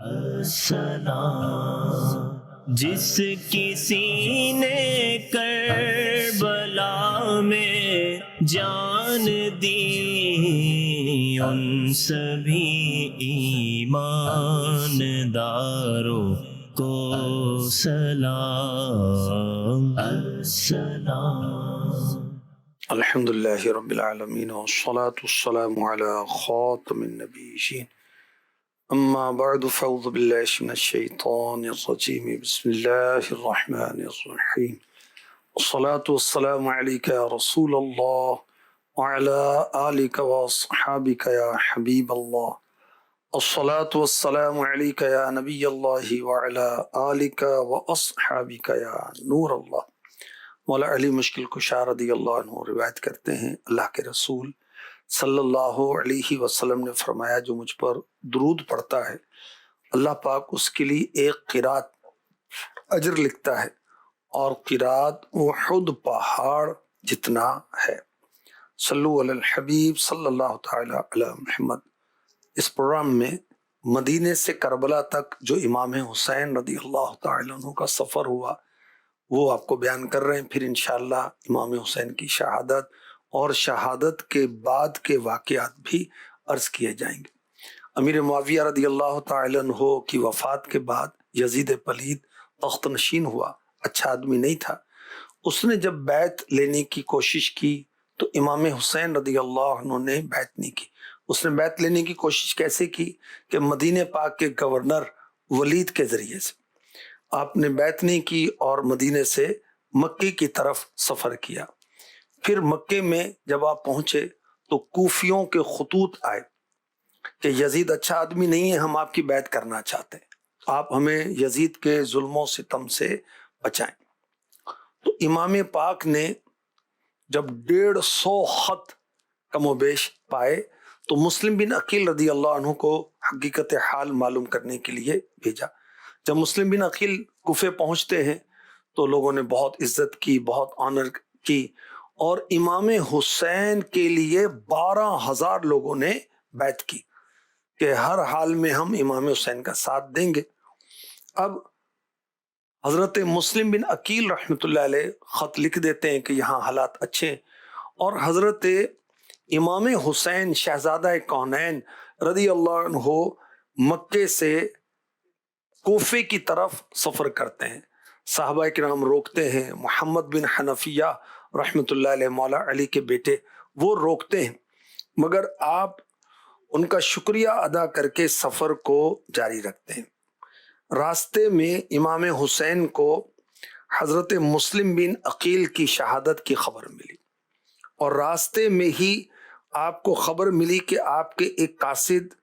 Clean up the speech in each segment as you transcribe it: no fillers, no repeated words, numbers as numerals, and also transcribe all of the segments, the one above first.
السلام جس کی سینے کربلا میں جان دی، ان سبھی ایمان داروں کو سلام السلام۔ الحمد للہ رب العالمین والصلاة والسلام علی خاتم النبیین، اما بعد فاعوذ باللہ من الشیطان الرجیم، بسم اللہ الرحمن الرحیم، والصلاة والسلام علیک یا رسول اللہ وعلی آلک واصحابک یا حبیب اللہ، الصلاة والسلام علیک یا نبی اللہ وعلی آلک واصحابک یا نور اللہ۔ مولا علی مشکل کشا رضی اللہ عنہ روایت کرتے ہیں، اللہ کے رسول صلی اللہ علیہ وسلم نے فرمایا، جو مجھ پر درود پڑھتا ہے اللہ پاک اس کے لیے ایک قرات اجر لکھتا ہے، اور قرات احد پہاڑ جتنا ہے۔ صلو علی الحبیب صلی اللہ تعالی علی محمد۔ اس پروگرام میں مدینے سے کربلا تک جو امام حسین رضی اللہ تعالی عنہ کا سفر ہوا وہ آپ کو بیان کر رہے ہیں، پھر انشاءاللہ امام حسین کی شہادت اور شہادت کے بعد کے واقعات بھی عرض کیے جائیں گے۔ امیر معاویہ رضی اللہ تعالی عنہ کی وفات کے بعد یزید پلید تخت نشین ہوا، اچھا آدمی نہیں تھا۔ اس نے جب بیعت لینے کی کوشش کی تو امام حسین رضی اللہ عنہ نے بیعت نہیں کی۔ اس نے بیعت لینے کی کوشش کیسے کی کہ مدینہ پاک کے گورنر ولید کے ذریعے سے۔ آپ نے بیعت نہیں کی اور مدینے سے مکے کی طرف سفر کیا۔ پھر مکے میں جب آپ پہنچے تو کوفیوں کے خطوط آئے کہ یزید اچھا آدمی نہیں ہے، ہم آپ کی بیعت کرنا چاہتے ہیں، آپ ہمیں یزید کے ظلم و ستم سے بچائیں۔ تو امام پاک نے جب 150 خط کم و بیش پائے تو مسلم بن عقیل رضی اللہ عنہ کو حقیقت حال معلوم کرنے کے لیے بھیجا۔ جب مسلم بن عقیل کوفے پہنچتے ہیں تو لوگوں نے بہت عزت کی، بہت آنر کی، اور امام حسین کے لیے 12,000 لوگوں نے بیعت کی کہ ہر حال میں ہم امام حسین کا ساتھ دیں گے۔ اب حضرت مسلم بن عقیل رحمۃ اللہ علیہ خط لکھ دیتے ہیں کہ یہاں حالات اچھے ہیں، اور حضرت امام حسین شہزادہ کونین رضی اللہ عنہ مکے سے کوفے کی طرف سفر کرتے ہیں۔ صحابہ کرام روکتے ہیں، محمد بن حنفیہ رحمۃ اللہ علیہ مولا علی کے بیٹے وہ روکتے ہیں، مگر آپ ان کا شکریہ ادا کر کے سفر کو جاری رکھتے ہیں۔ راستے میں امام حسین کو حضرت مسلم بن عقیل کی شہادت کی خبر ملی، اور راستے میں ہی آپ کو خبر ملی کہ آپ کے ایک قاصد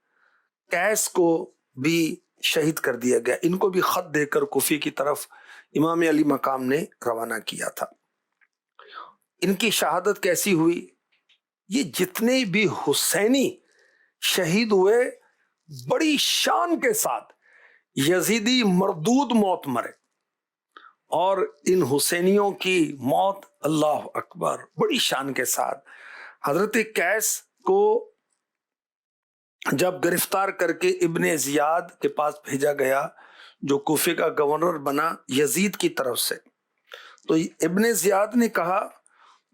قیس کو بھی شہید کر دیا گیا۔ ان کو بھی خط دے کر کوفے کی طرف امام علی مقام نے روانہ کیا تھا۔ ان کی شہادت کیسی ہوئی؟ یہ جتنے بھی حسینی شہید ہوئے بڑی شان کے ساتھ یزیدی مردود موت مرے، اور ان حسینیوں کی موت اللہ اکبر بڑی شان کے ساتھ۔ حضرت قیس کو جب گرفتار کر کے ابن زیاد کے پاس بھیجا گیا جو کوفے کا گورنر بنا یزید کی طرف سے، تو ابن زیاد نے کہا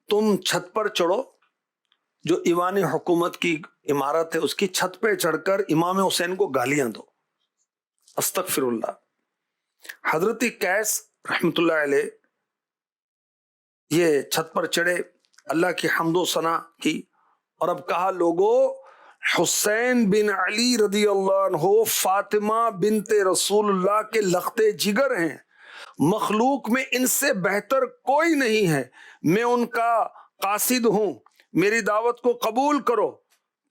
تم چھت پر چڑھو، جو ایوان حکومت کی عمارت ہے اس کی چھت پہ چڑھ کر امام حسین کو گالیاں دو۔ استغفر اللہ۔ حضرت قیس رحمت اللہ علیہ یہ چھت پر چڑھے، اللہ کی حمد و ثنا کی، اور اب کہا لوگو، حسین بن علی رضی اللہ عنہ فاطمہ بنت رسول اللہ کے لختے جگر ہیں، مخلوق میں ان سے بہتر کوئی نہیں ہے، میں ان کا قاصد ہوں، میری دعوت کو قبول کرو۔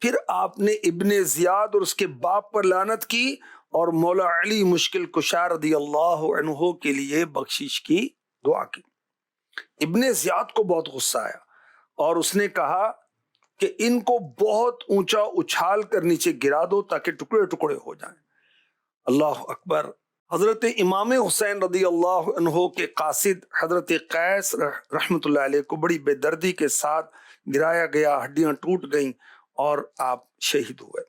پھر آپ نے ابن زیاد اور اس کے باپ پر لعنت کی اور مولا علی مشکل کشا رضی اللہ عنہ کے لیے بخشش کی دعا کی۔ ابن زیاد کو بہت غصہ آیا اور اس نے کہا کہ ان کو بہت اونچا اچھال کر نیچے گرا دو تاکہ ٹکڑے ٹکڑے ہو جائیں۔ اللہ اکبر۔ حضرت امام حسین رضی اللہ عنہ کے قاصد حضرت قیس رحمت اللہ علیہ کو بڑی بے دردی کے ساتھ گرایا گیا، ہڈیاں ٹوٹ گئیں اور آپ شہید ہوئے۔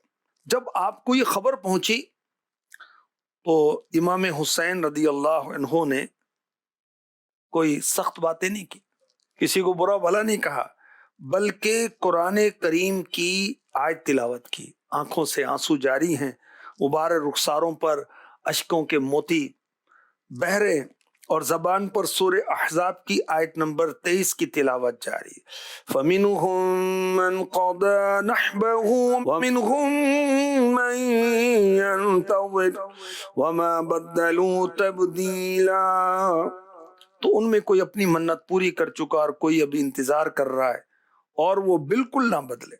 جب آپ کو یہ خبر پہنچی تو امام حسین رضی اللہ عنہ نے کوئی سخت باتیں نہیں کی، کسی کو برا بھلا نہیں کہا، بلکہ قرآن کریم کی آیت تلاوت کی۔ آنکھوں سے آنسو جاری ہیں، مبارک رخساروں پر اشکوں کے موتی بہہ رہے ہیں، اور زبان پر سورہ احزاب کی آیت نمبر 23 کی تلاوت جاری۔ فَمِنْهُمْ مَنْ قَضَى نَحْبَهُ وَمِنْهُمْ مَنْ يَنْتَظِرُ وَمَا بَدَّلُوا تَبْدِيلًا۔ تو ان میں کوئی اپنی منت پوری کر چکا اور کوئی ابھی انتظار کر رہا ہے، اور وہ بالکل نہ بدلے۔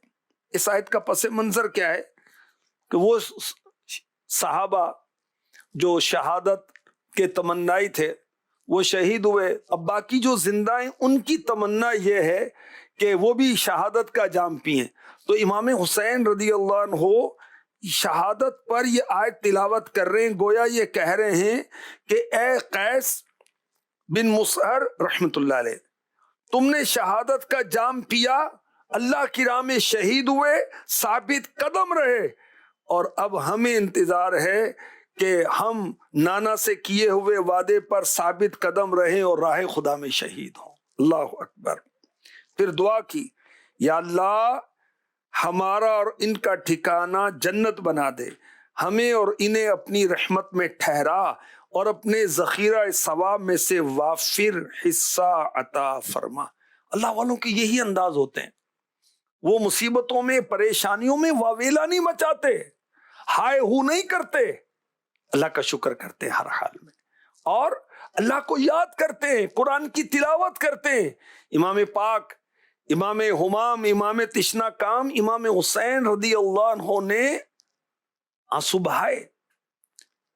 اس آیت کا پس منظر کیا ہے کہ وہ صحابہ جو شہادت کے تمنائی تھے وہ شہید ہوئے، اب باقی جو زندہ ہیں ان کی تمنا یہ ہے کہ وہ بھی شہادت کا جام پئیں۔ تو امام حسین رضی اللہ عنہ شہادت پر یہ آیت تلاوت کر رہے ہیں، گویا یہ کہہ رہے ہیں کہ اے قیس بن مسعر رحمت اللہ علیہ، تم نے شہادت کا جام پیا، اللہ کی راہ میں شہید ہوئے، ثابت قدم رہے، اور اب ہمیں انتظار ہے کہ ہم نانا سے کیے ہوئے وعدے پر ثابت قدم رہیں اور راہ خدا میں شہید ہوں۔ اللہ اکبر۔ پھر دعا کی، یا اللہ ہمارا اور ان کا ٹھکانہ جنت بنا دے، ہمیں اور انہیں اپنی رحمت میں ٹھہرا، اور اپنے ذخیرہ ثواب میں سے وافر حصہ عطا فرما۔ اللہ والوں کے یہی انداز ہوتے ہیں، وہ مصیبتوں میں پریشانیوں میں واویلا نہیں مچاتے، ہائے ہو نہیں کرتے، اللہ کا شکر کرتے ہیں ہر حال میں، اور اللہ کو یاد کرتے ہیں، قرآن کی تلاوت کرتے ہیں۔ امام پاک، امام ہمام، امام تشنا کام، امام حسین رضی اللہ عنہ نے آنسو بہائے،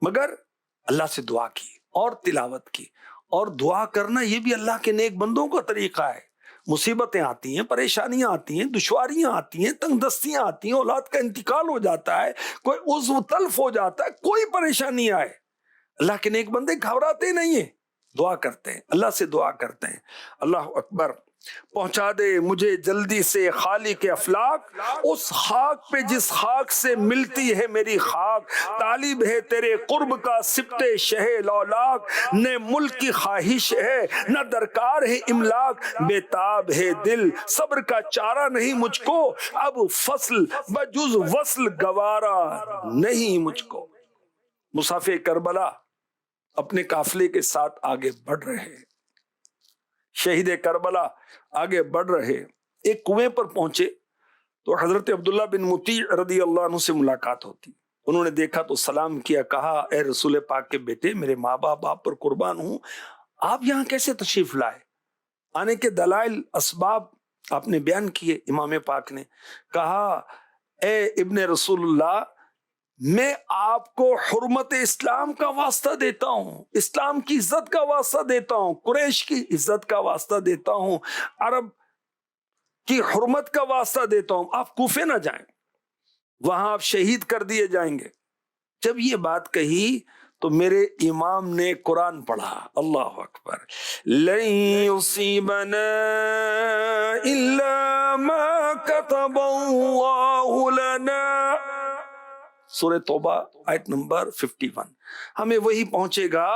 مگر اللہ سے دعا کی اور تلاوت کی۔ اور دعا کرنا یہ بھی اللہ کے نیک بندوں کا طریقہ ہے۔ مصیبتیں آتی ہیں، پریشانیاں آتی ہیں، دشواریاں آتی ہیں، تنگ دستیاں آتی ہیں، اولاد کا انتقال ہو جاتا ہے، کوئی عضو تلف ہو جاتا ہے، کوئی پریشانی آئے، اللہ کے نیک بندے گھبراتے نہیں ہیں، دعا کرتے ہیں، اللہ سے دعا کرتے ہیں۔ اللہ اکبر۔ پہنچا دے مجھے جلدی سے خالق افلاک، اس خاک پہ جس خاک سے ملتی ہے میری خاک، طالب ہے تیرے قرب کا سبت شہ لولاک، نہ ملک کی خواہش ہے نہ درکار ہے املاک، بے تاب ہے دل صبر کا چارہ نہیں مجھ کو، اب فصل بجز وصل گوارا نہیں مجھ کو۔ مسافر کربلا اپنے قافلے کے ساتھ آگے بڑھ رہے ہیں، شہید کربلا آگے بڑھ رہے، ایک کنویں پر پہنچے تو حضرت عبداللہ بن مطیع رضی اللہ عنہ سے ملاقات ہوتی۔ انہوں نے دیکھا تو سلام کیا، کہا اے رسول پاک کے بیٹے، میرے ماں باپ آپ پر قربان ہوں، آپ یہاں کیسے تشریف لائے؟ آنے کے دلائل اسباب آپ نے بیان کیے۔ امام پاک نے کہا اے ابن رسول اللہ، میں آپ کو حرمت اسلام کا واسطہ دیتا ہوں، اسلام کی عزت کا واسطہ دیتا ہوں، قریش کی عزت کا واسطہ دیتا ہوں، عرب کی حرمت کا واسطہ دیتا ہوں، آپ کوفے نہ جائیں، وہاں آپ شہید کر دیے جائیں گے۔ جب یہ بات کہی تو میرے امام نے قرآن پڑھا، اللہ اکبر، لن یصیبنا الا ما کتب اللہ لنا، سورہ توبہ آیت نمبر 51۔ ہمیں وہی پہنچے گا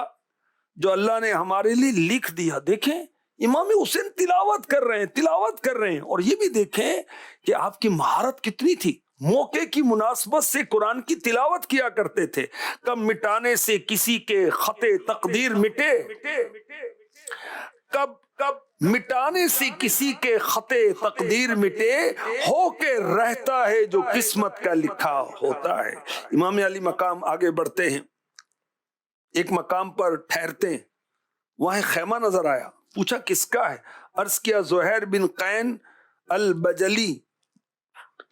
جو اللہ نے ہمارے لیے لکھ دیا۔ دیکھیں امام حسین تلاوت کر رہے ہیں، اور یہ بھی دیکھیں کہ آپ کی مہارت کتنی تھی، موقع کی مناسبت سے قرآن کی تلاوت کیا کرتے تھے۔ کب مٹانے سے کسی کے خط تقدیر مٹے، کب مٹانے سے کسی کے خط تقدیر مٹے، ہو کے رہتا ہے جو قسمت کا لکھا ہوتا ہے۔ امام علی مقام آگے بڑھتے ہیں، ایک مقام پر ٹھہرتے ہیں، وہاں خیمہ نظر آیا، پوچھا کس کا ہے؟ عرض کیا زہیر بن قین البجلی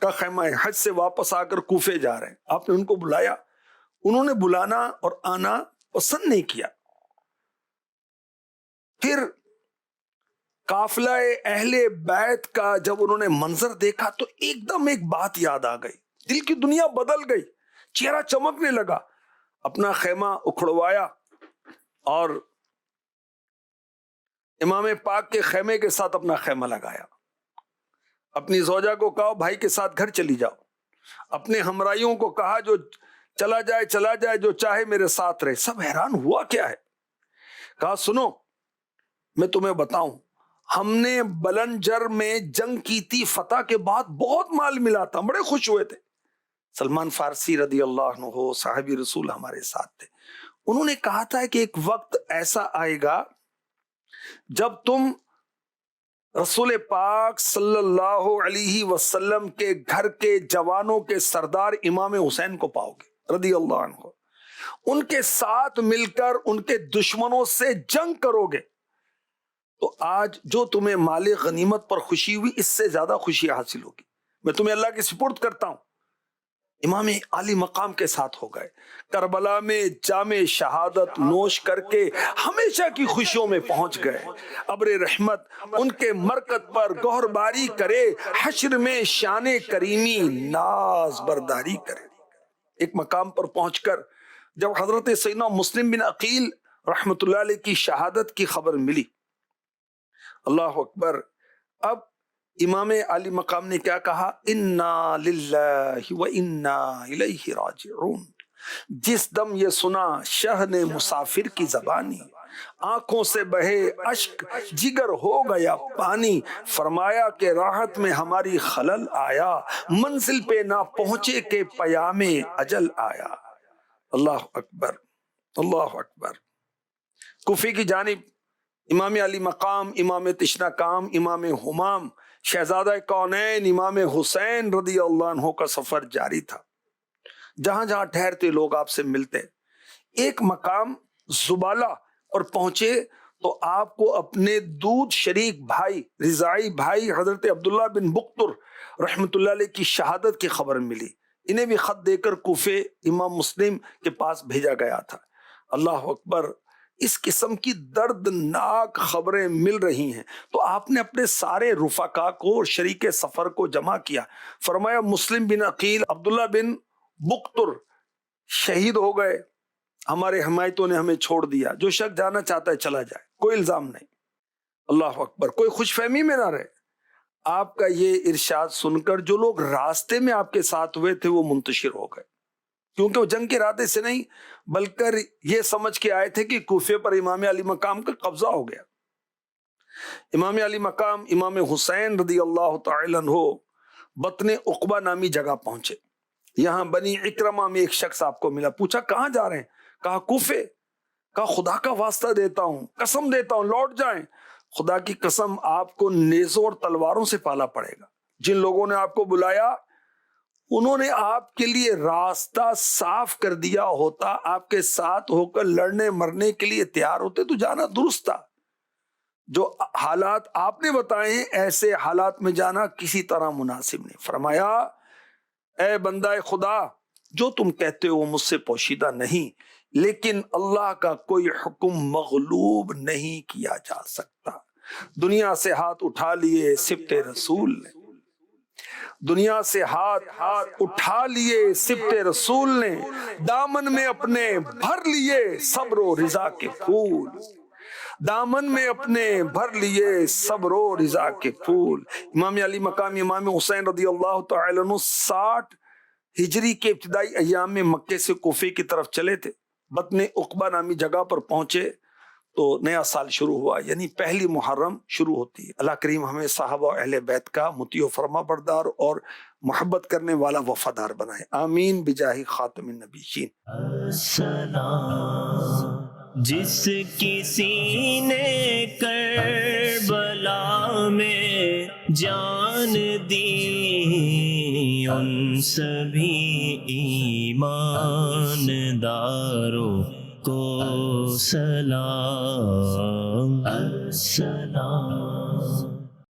کا خیمہ ہے، حج سے واپس آ کر کوفے جا رہے ہیں۔ آپ نے ان کو بلایا، انہوں نے بلانا اور آنا پسند نہیں کیا۔ پھر قافلہ اہل بیت کا جب انہوں نے منظر دیکھا تو ایک دم ایک بات یاد آ گئی، دل کی دنیا بدل گئی، چہرہ چمکنے لگا، اپنا خیمہ اکھڑوایا اور امام پاک کے خیمے کے ساتھ اپنا خیمہ لگایا۔ اپنی زوجہ کو کہا بھائی کے ساتھ گھر چلی جاؤ، اپنے ہمراہیوں کو کہا جو چلا جائے جو چاہے میرے ساتھ رہے. سب حیران ہوا کیا ہے. کہا سنو میں تمہیں بتاؤں, ہم نے بلنجر میں جنگ کی تھی, فتح کے بعد بہت مال ملا تھا, بڑے خوش ہوئے تھے. سلمان فارسی رضی اللہ عنہ صحابی رسول ہمارے ساتھ تھے. انہوں نے کہا تھا کہ ایک وقت ایسا آئے گا جب تم رسول پاک صلی اللہ علیہ وسلم کے گھر کے جوانوں کے سردار امام حسین کو پاؤ گے رضی اللہ عنہ. ان کے ساتھ مل کر ان کے دشمنوں سے جنگ کرو گے. تو آج جو تمہیں مال غنیمت پر خوشی ہوئی, اس سے زیادہ خوشی حاصل ہوگی. میں تمہیں اللہ کے سپرد کرتا ہوں. امام علی مقام کے ساتھ ہو گئے. کربلا میں جام شہادت نوش کر کے ہمیشہ کی خوشیوں میں پہنچ گئے. ابر رحمت ان کے مرکت پر گوہر باری کرے, حشر میں شان کریمی ناز برداری کرے. ایک مقام پر پہنچ کر جب حضرت سیدنا مسلم بن عقیل رحمت اللہ علیہ کی شہادت کی خبر ملی, اللہ اکبر, اب امام علی مقام نے کیا کہا, انا للہ و انا الیہ راجعون. جس دم یہ سنا شہ نے مسافر کی زبانی, آنکھوں سے بہے اشک جگر ہو گیا پانی. فرمایا کہ راحت میں ہماری خلل آیا, منزل پہ نہ پہنچے کہ پیام اجل آیا. اللہ اکبر, اللہ اکبر. کوفے کی جانب امام علی مقام, امام تشنا کام, امام حمام, شہزادہ کونین امام حسین رضی اللہ عنہ کا سفر جاری تھا. جہاں جہاں ٹھہرتے لوگ آپ سے ملتے. ایک مقام زبالہ اور پہنچے تو آپ کو اپنے دودھ شریک بھائی, رضائی بھائی حضرت عبداللہ بن بختر رحمت اللہ علیہ کی شہادت کی خبر ملی. انہیں بھی خط دے کر کوفے امام مسلم کے پاس بھیجا گیا تھا. اللہ اکبر, اس قسم کی دردناک خبریں مل رہی ہیں تو آپ نے اپنے سارے رفقا کو اور شریک سفر کو جمع کیا. فرمایا مسلم بن عقیل, عبداللہ بن بختر شہید ہو گئے, ہمارے حمایتوں نے ہمیں چھوڑ دیا. جو شخص جانا چاہتا ہے چلا جائے, کوئی الزام نہیں. اللہ اکبر. کوئی خوش فہمی میں نہ رہے. آپ کا یہ ارشاد سن کر جو لوگ راستے میں آپ کے ساتھ ہوئے تھے وہ منتشر ہو گئے, کیونکہ وہ جنگ کے ارادے سے نہیں بلکہ یہ سمجھ کے آئے تھے کہ کوفے پر امام علی مقام کا قبضہ ہو گیا. امام علی مقام امام حسین رضی اللہ تعالی عنہ بطن عقبہ نامی جگہ پہنچے. یہاں بنی اکرمہ میں ایک شخص آپ کو ملا. پوچھا کہاں جا رہے ہیں؟ کہا کوفے. کہا خدا کا واسطہ دیتا ہوں, قسم دیتا ہوں, لوٹ جائیں. خدا کی قسم آپ کو نیزوں اور تلواروں سے پالا پڑے گا. جن لوگوں نے آپ کو بلایا انہوں نے آپ کے لیے راستہ صاف کر دیا ہوتا, آپ کے ساتھ ہو کر لڑنے مرنے کے لیے تیار ہوتے تو جانا درست تھا. جو حالات آپ نے بتائے ہیں ایسے حالات میں جانا کسی طرح مناسب نہیں. فرمایا اے بندہ خدا, جو تم کہتے ہو وہ مجھ سے پوشیدہ نہیں, لیکن اللہ کا کوئی حکم مغلوب نہیں کیا جا سکتا. دنیا سے ہاتھ اٹھا لیے سبط رسول نے, دنیا سے ہاتھ اٹھا لیے سبط رسول نے, دامن میں اپنے بھر لیے صبر و رضا کے پھول, دامن میں اپنے بھر لیے صبر و رضا کے پھول. امام علی مقام امام حسین رضی اللہ تعالی عنہ 60 ہجری کے ابتدائی ایام میں مکے سے کوفے کی طرف چلے تھے. بطن عقبہ نامی جگہ پر پہنچے تو نیا سال شروع ہوا, یعنی پہلی محرم شروع ہوتی ہے. اللہ کریم ہمیں صحابہ و اہل بیت کا مطیع و فرما بردار اور محبت کرنے والا وفادار بنائے. آمین بجاہ خاتم النبیین. السلام جس کسی نے کربلا میں جان دی, ان سبھی ایمان داروں کو سلام.